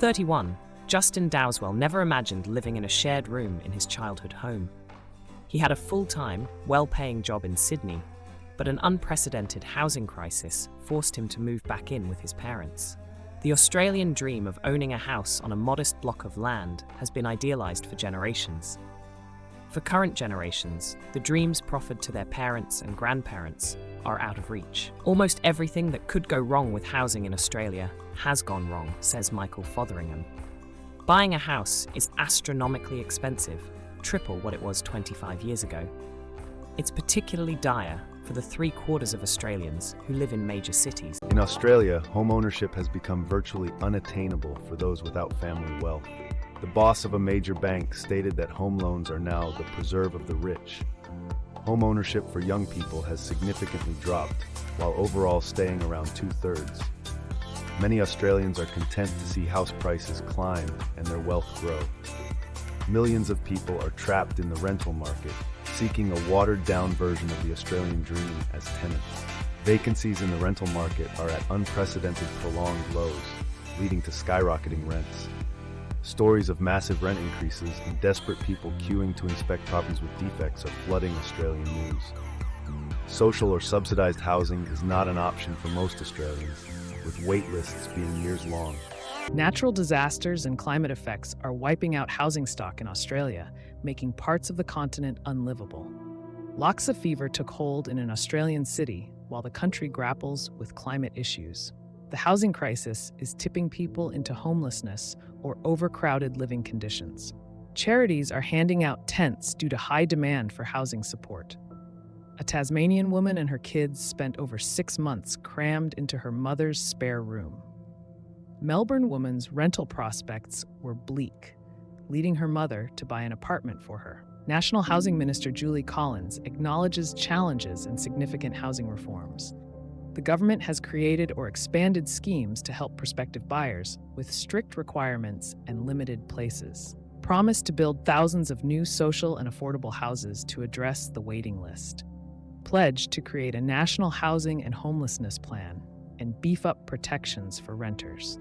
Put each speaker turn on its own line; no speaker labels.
31. Justin Dowswell never imagined living in a shared room in his childhood home. He had a full-time, well-paying job in Sydney, but an unprecedented housing crisis forced him to move back in with his parents. The Australian dream of owning a house on a modest block of land has been idealized for generations. For current generations, the dreams proffered to their parents and grandparents are out of reach. Almost everything that could go wrong with housing in Australia has gone wrong, says Michael Fotheringham. Buying a house is astronomically expensive, triple what it was 25 years ago. It's particularly dire for the 3/4 of Australians who live in major cities.
In Australia, home ownership has become virtually unattainable for those without family wealth. The boss of a major bank stated that home loans are now the preserve of the rich. Home ownership for young people has significantly dropped, while overall staying around 2/3. Many Australians are content to see house prices climb and their wealth grow. Millions of people are trapped in the rental market, seeking a watered-down version of the Australian dream as tenants. Vacancies in the rental market are at unprecedented prolonged lows, leading to skyrocketing rents. Stories of massive rent increases and desperate people queuing to inspect properties with defects are flooding Australian news. Social or subsidized housing is not an option for most Australians, with wait lists being years long.
Natural disasters and climate effects are wiping out housing stock in Australia, making parts of the continent unlivable. Lassa fever took hold in an Australian city while the country grapples with climate issues. The housing crisis is tipping people into homelessness or overcrowded living conditions. Charities are handing out tents due to high demand for housing support. A Tasmanian woman and her kids spent over 6 months crammed into her mother's spare room. Melbourne woman's rental prospects were bleak, leading her mother to buy an apartment for her. National Housing Minister Julie Collins acknowledges challenges in significant housing reforms. The government has created or expanded schemes to help prospective buyers with strict requirements and limited places. Promised to build thousands of new social and affordable houses to address the waiting list. Pledged to create a national housing and homelessness plan and beef up protections for renters.